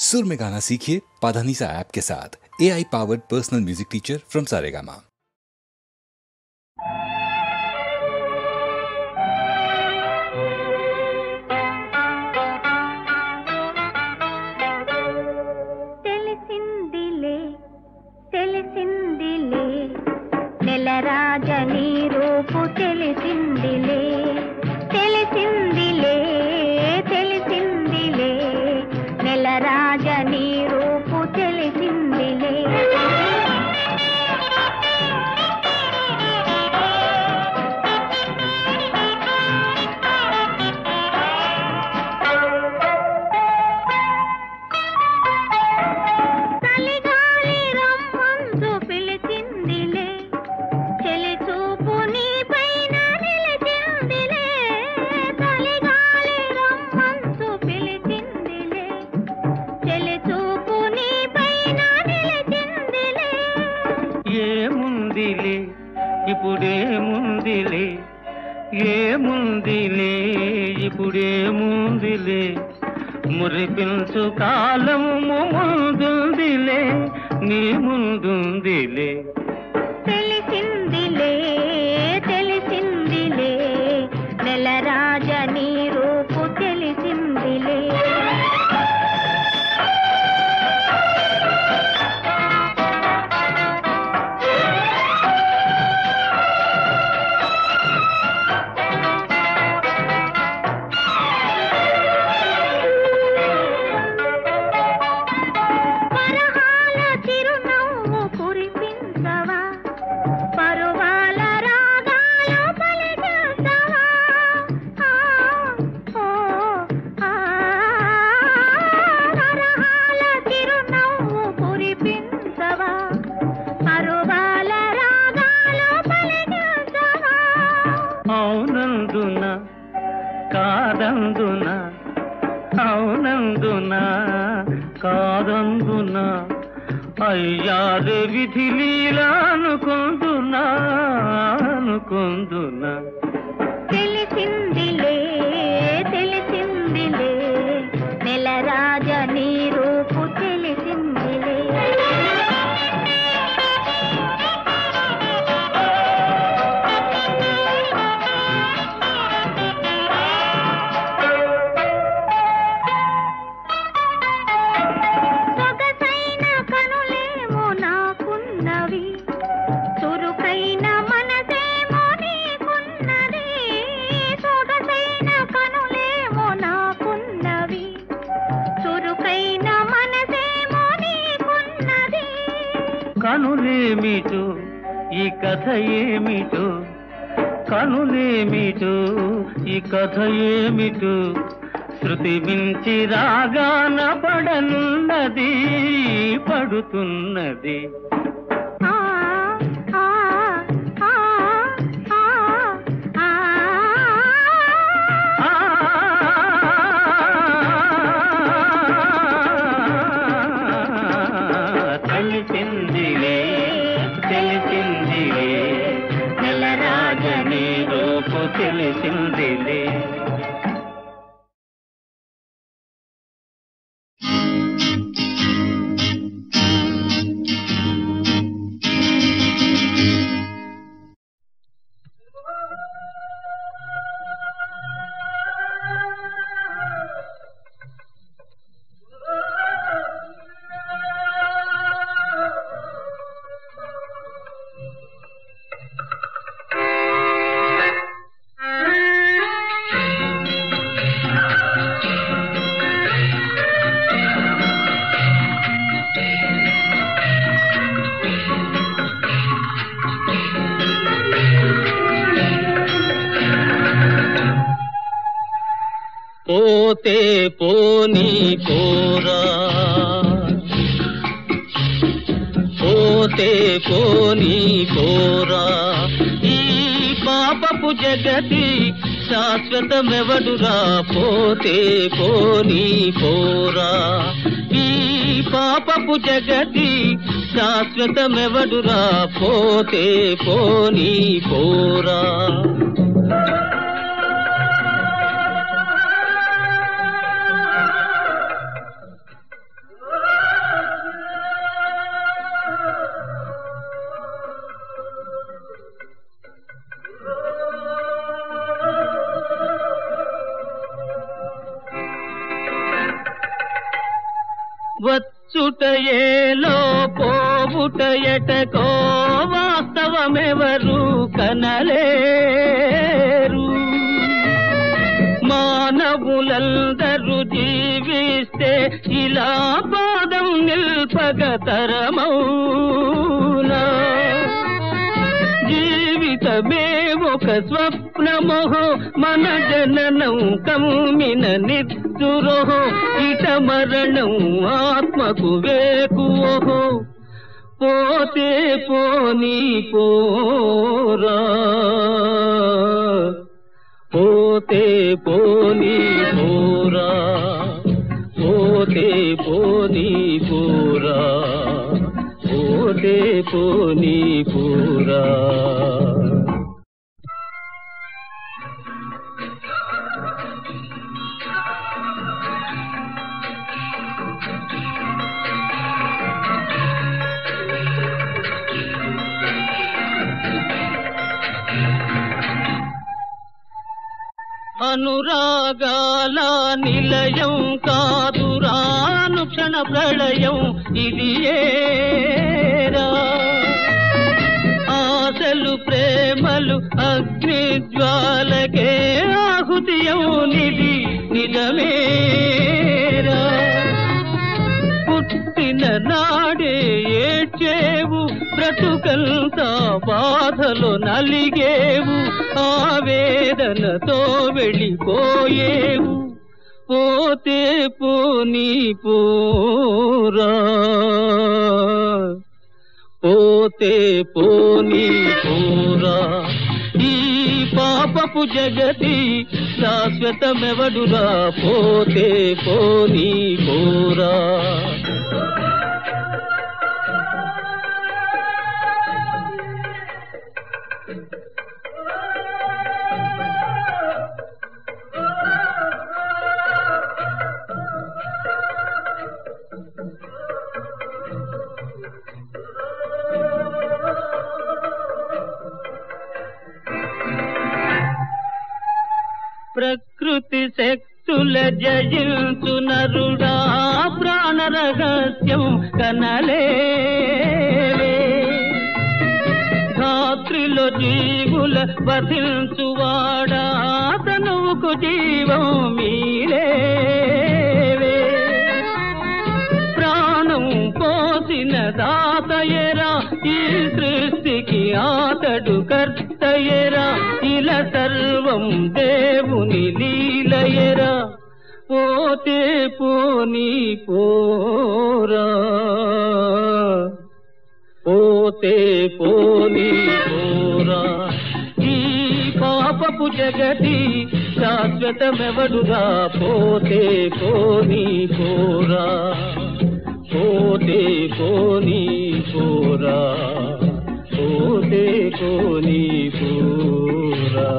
सुर में गाना सीखिए पाधानीसा ऐप के साथ। AI powered personal music teacher from Saregama. తెలిసిందిలే నెలరాజని రూపు తెలిసిందిలే తెలిసిందిలే తెలిసిందిలే నెలరాజని రూపు తెలిసిందిలే ఇప్పుడేముందిలే మురిపించు కాలము ముందుందిలే నీ ముందుందిలే తెలిసిందిలే తెలిసిందిలే నెలరాజని రూపు తెలిసిందిలే కాదందున అయ్యాదే విధి లీలా అనుకుందునా తెలిసిందిలే తెలిసిందిలే నెలరాజని రూపు తెలిసిందిలే కనులేమిటో ఈ కథ ఏమిటో కనులేమిటో ఈ కథ ఏమిటో శృతి మించి రాగాన పడనున్నది పడుతున్నది తెలిసిందిలే తెలిసిందిలే నెలరాజని రూపు తెలిసిందిలే పోతే పోనీ పోరా పోతే పోనీ పోరా ఈ పాపపు జగతి శాశ్వతమెవడురా పోతే పోనీ పోరా ఈ పాపపు జగతి శాశ్వతమెవడురా పోతే పోనీ పోరా వచ్చుటయేలో పోవుటయటకో వాస్తవమెవరు కనలేరు. మానవులందరూ జీవిస్తే ఇలా పాదం నిల్పగతరమౌనా? జీవితమే ఒక స్వప్నమోహో, మన జననం కమ్మిన నిద్దురోహో, ఇట మరణం ఆత్మకు వేకువోహో. పోతే పోనీ పోరా, పోతే పోనీ పోరా, పోతే పోనీ పోరా, పోతే పోనీ పోరా. అనురాగాల నిలయం కాదురా అనుక్షణ ప్రళయం ఇది ఏరా. ఆశలు ప్రేమలు అగ్నిజ్వాలకే ఆహుతియౌనిది నిజమేరా. పుట్టిన నాడే ఏడ్చేవు, బ్రతుకంతా బాధలో నలిగేవు, ఆవేదనతో వెళ్ళిపోయేవు. పోతే పోనీ పోరా, పోతే పోనీ పోరా. ఈ పాపపు జగతి శాశ్వతమెవడురా, పోతే పోనీ పోరా. ప్రకృతి శక్తుల జయించు నరుడా, ప్రాణ రహస్యం కనలేవే. ధాత్రిలో జీవుల వధించువాడా, తనువుకు జీవం మీరేవే. ప్రాణం పోసిన దాతయరా, ఈ సృష్టికి ఆతడు కర్తయరా, ఇలా సర్వం దేవుని లీలయరా. పోతే పోనీ పోరా, పోతే పోనీ పోరా. ఈ పాపపు జగతి శాశ్వతమెవడురా, పోతే పోనీ పోరా, పోతే పోనీ పోరా, పోతే పోనీ పోరా.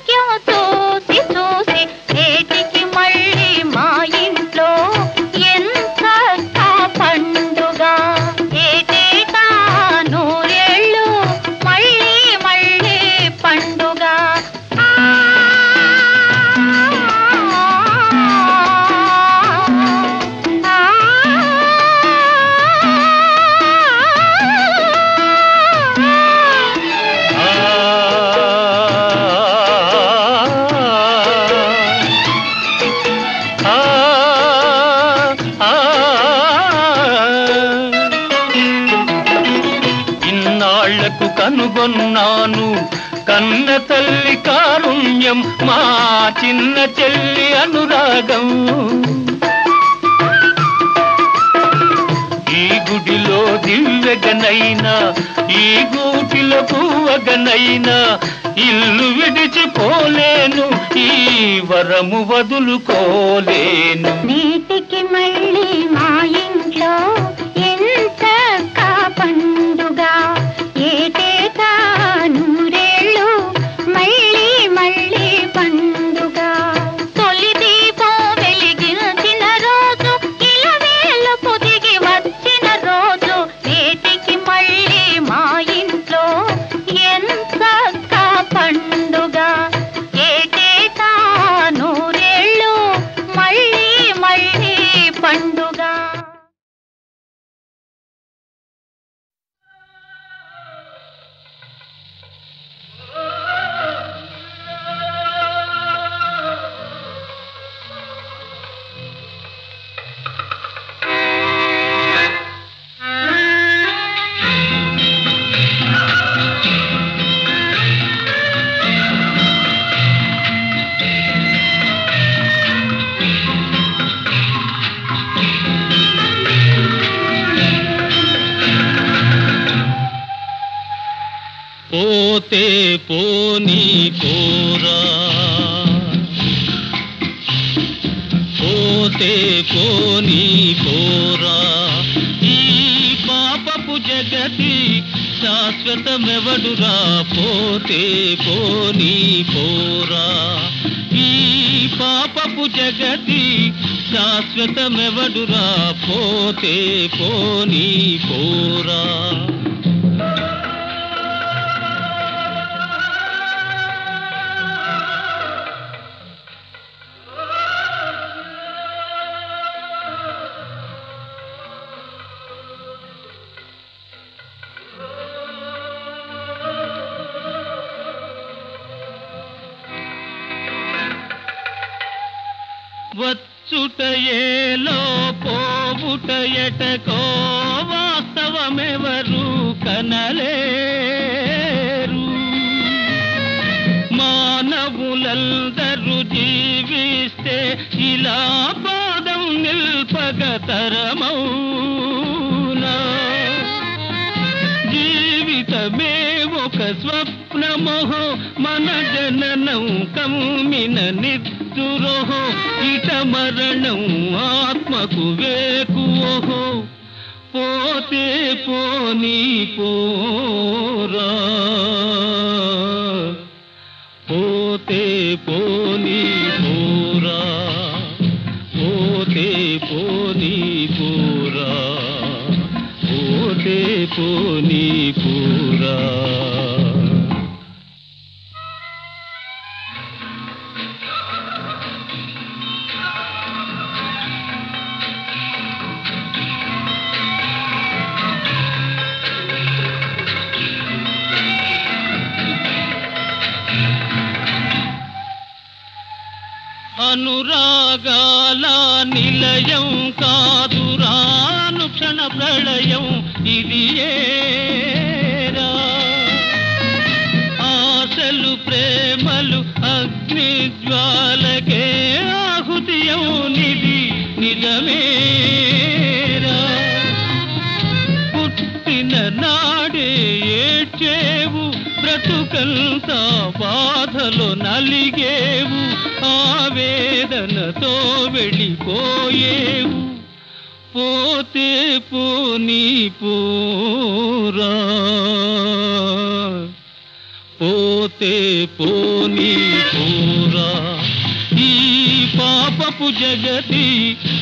భాగ్యం చూసి చూసి ఏటికి మళ్ళీ మా ఇంట్లో ఎంత పండుగ ఏటేటా నూరేళ్ళు మళ్ళీ మళ్ళీ పండుగ ఇన్నాళ్లకు కనుగొన్నాను కన్న తల్లి కారుణ్యం మా చిన్న చెల్లి అనురాగం ఈ గుడిలో దివ్యగనైనా ఈ గూటిలో పువ్వగనైనా ఇల్లు విడిచిపోలేను ఈ వరము వదులుకోలేను నీటికి మళ్ళీ మా ఇంట్లో ఎంత పండుగ ఏటేటా నూరేళ్ళు మళ్ళీ మళ్ళీ పండుగ తొలి దీపం వెలిగించిన రోజు ఇలవేళ్ళు పొదిగి వచ్చిన రోజు ఏటికి మళ్ళీ మా ఇంట్లో ఎంత పండుగ ఏటేటా నూరేళ్ళు మళ్ళీ మళ్ళీ పండుగ పోతే పోనీ కోరా పోతే పోనీ కోరా ఈ పాపపు జగతి శాశ్వతమెవడురా పోతే పోనీ పోరా ఈ పాపపు జగతి శాశ్వతమెవడురా పోతే పోనీ పోరా వచ్చుటయేలో పోవుటయటకో వాస్తవమెవరు కనలేరు మానవులందరూ జీవిస్తే ఇలా పాదం నిల్పగతరమౌనా జీవితమే ఒక స్వప్నమోహో మన జననం కమ్మిన నిద్దురోహో ఇట మరణం ఆత్మకు వేకువోహో పోతే పోనీ పోరా పోతే పోనీ పోరా పోతే పోనీ పోరా పోతే పోనీ పోరా అనురాగాల నిలయం కాదురానుక్షణ ప్రళయం ఇది ఏరా ఆశలు ప్రేమలు అగ్ని జ్వాలకే ఆహుతియం నిధి నిజమేరా పుట్టిన నాడే ఏడ్చేవు బ్రతుకంతా బాధలో నలిగేవు ఆవేదనతో వెళ్ళిపోయేవు పోతే పోనీ పోరా పోతే పోనీ పోరా ఈ పాపపు జగతి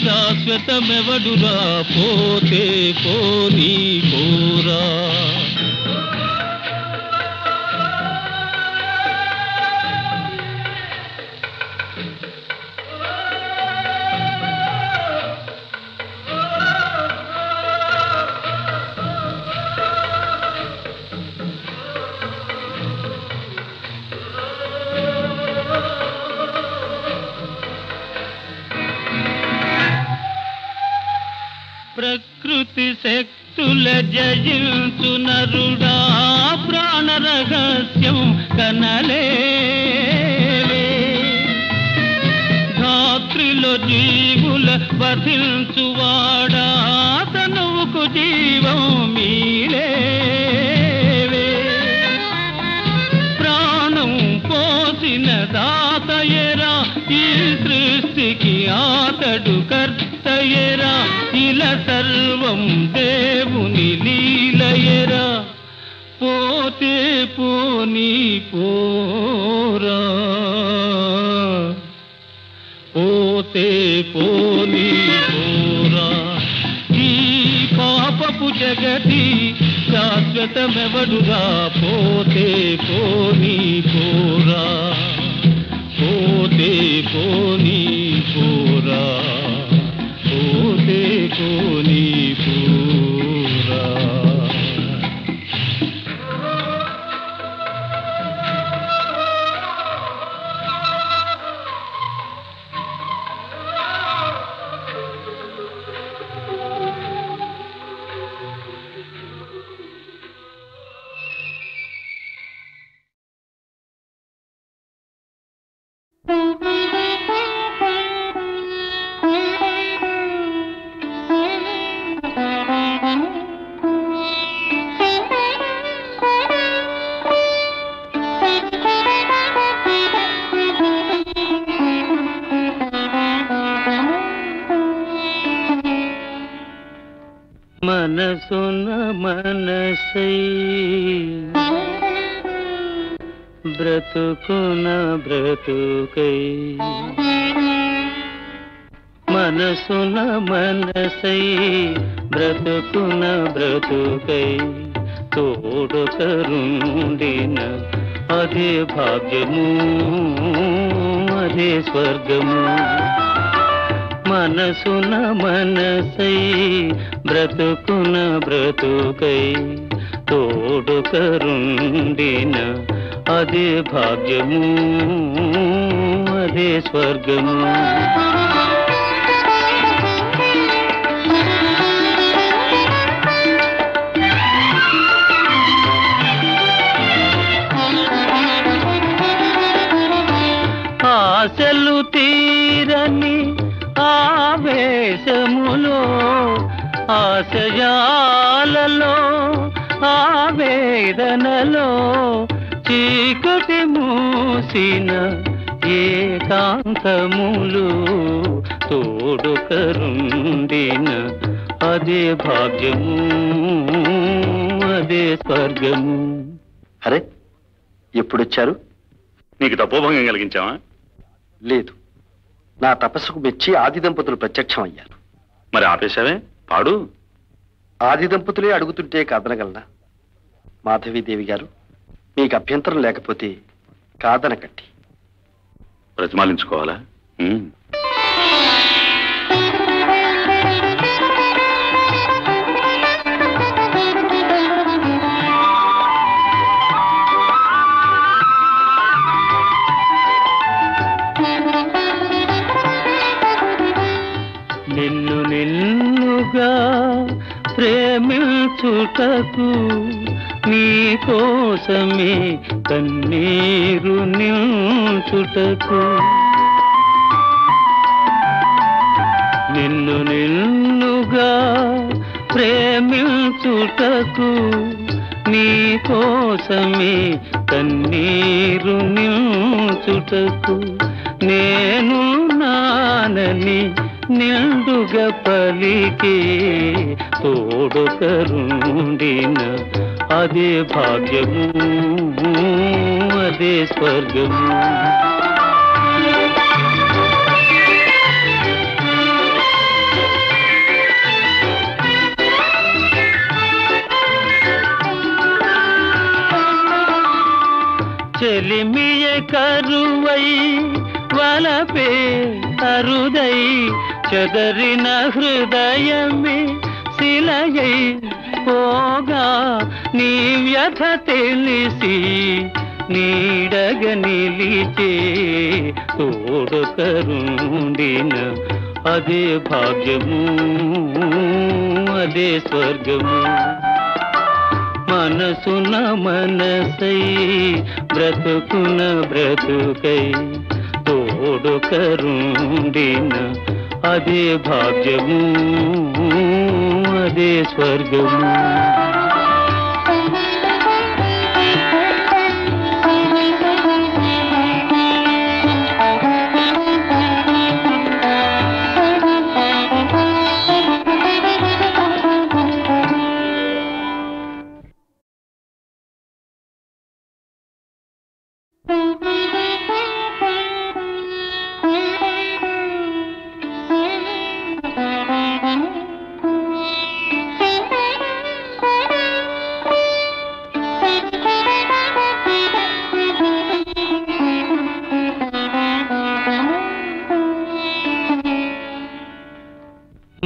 శాశ్వతమెవడురా పోతే పోనీ పోరా ప్రకృతి శక్తుల జయించు నరుడా ప్రాణ రహస్యం కనలేవే ధాత్రిలో జీవుల వధించువాడా తనువుకు జీవం మీలేవే ప్రాణం పోసిన దాతయరా ఈ సృష్టికి ఆతడు కర్తయరా ఇలా సర్వం దేవుని లీలయరా పోతే పోనీ పోరా పోతే పోనీ పోరా ఈ పాపపు జగతి శాశ్వతమెవడురా పోతే పోనీ పోరా పోతే పోనీ పోరా పోతే పోనీ పోరా మనసున మనసై బ్రతుకున బ్రతుకై మనసున మనసై బ్రతుకున బ్రతుకై తోడు కరుండిన అదే భాగ్యము అదే స్వర్గము మనసున మనసై బ్రతుకున బ్రతుకై తోడు కరుండిన అదే భాగ్యము అదే స్వర్గము ఆశలు తీరని ఆవేశములో ఆశయాలలో ఆవేదనలో చీకటి మూసిన ఏకాంతములు తోడు కరుండిన అదే భాగ్యము అదే స్వర్గము. అరే ఎప్పుడొచ్చారు? నీకు తపోభంగం కలిగించావా? లేదు, నా తపస్సుకు మెచ్చి ఆది దంపతులు ప్రత్యక్షం అయ్యారు. మరి ఆపేశావే? పాడు. ఆది దంపతులే అడుగుతుంటే కాదనగలనా? మాధవీదేవి గారు, మీకు అభ్యంతరం లేకపోతే కాదనకండి. ప్రతిమాలించుకోవాలా? నిన్ను నిన్నుగా ప్రేమించుటకు నీ కోసమే కన్నీరు నిల్చుటకు నిన్ను నిన్నుగా ప్రేమించుటకు నీ కోసమే కన్నీరు నిల్చుటకు నేను నానని నిండుగా పలికి తోడు కరుండిన అదే భాగ్యము అదే స్వర్గము. చెలిమియ కరువై వలపే అరుదై చెదరిన హృదయమే శిలయై పోగా నీ వ్యథ తెలిసి నీడగ నిలిచే తోడు కరుండిన అదే భాగ్యము, అదే స్వర్గము. మనసున మనసై బ్రతుకున బ్రతుకై తోడు కరుండిన అదే భాగ్యము, అదే స్వర్గము.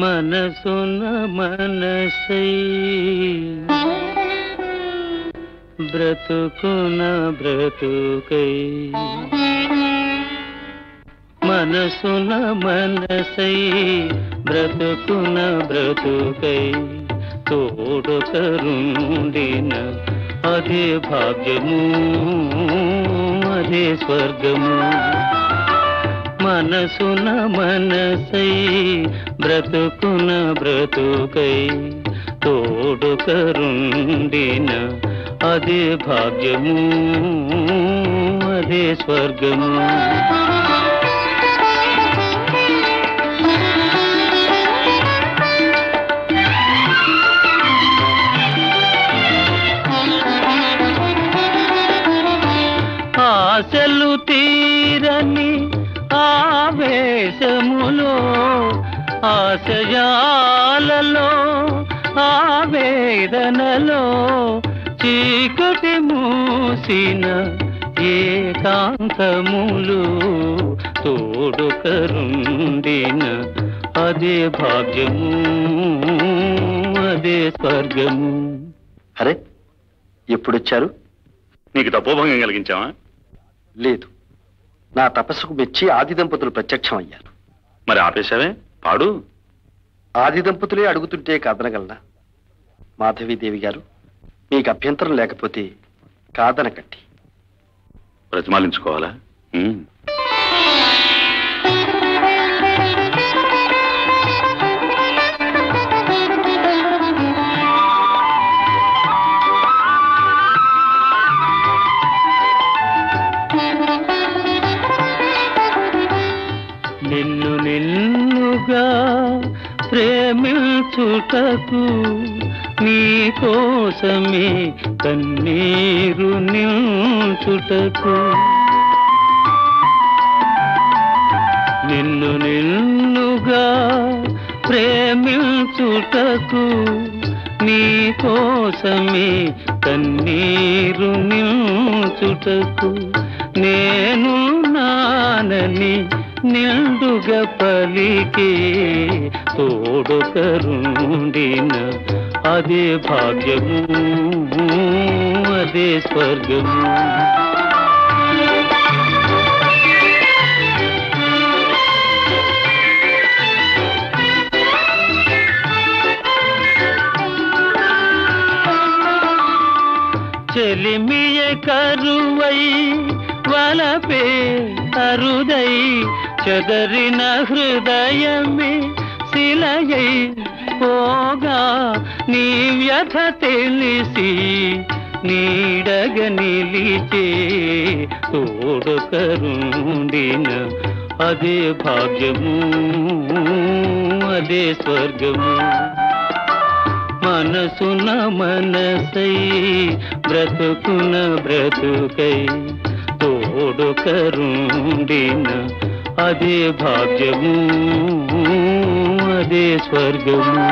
మనసున మనసై బ్రతుకున బ్రతుకై మనసున మనసై బ్రతుకున బ్రతుకై తోడు కరుండిన అదే భాగ్యము, అదే స్వర్గము. మనసున మనసై బ్రతుకున బ్రతుకై తోడు కరుండిన అదే భాగ్యము, అదే స్వర్గము. ఆశలు తీరని ఆవేశములో ఆశయాలలో ఆవేదనలో చీకటి మూసిన ఏకాంతములు తోడు కరుండిన అదే భాగ్యము, అదే స్వర్గము. అరే, ఎప్పుడొచ్చారు? నీకు తపోభంగం కలిగించావా? లేదు, నా తపస్సుకు మెచ్చి ఆది దంపతులు ప్రత్యక్షం అయ్యారు. మరి ఆపేశావే? పాడు. ఆది దంపతులే అడుగుతుంటే కాదనగలనా? మాధవీదేవి గారు, మీకు అభ్యంతరం లేకపోతే కాదనకండి. ప్రతిమాలించుకోవాలా? నిన్ను నిన్నుగా ప్రేమించుటకు నీ కోసమే కన్నీరు నిల్చుటకు, నిన్ను నిన్నుగా ప్రేమించుటకు నీ కోసమే కన్నీరు నిల్చుటకు నేను నానని నిండుగా పలికే తోడు కరుండిన అదే భాగ్యము, అదే స్వర్గము. చెలిమియ కరువై వలపే అరుదై చెదరిన హృదయమే శిలయై పోగా నీ వ్యథ తెలిసి నీడగ నిలిచే తోడు కరుండిన అదే భాగ్యము, అదే స్వర్గము. మనసున మనసై బ్రతుకున బ్రతుకై తోడొకరుండిన అదే భాగ్యము, అదే స్వర్గము.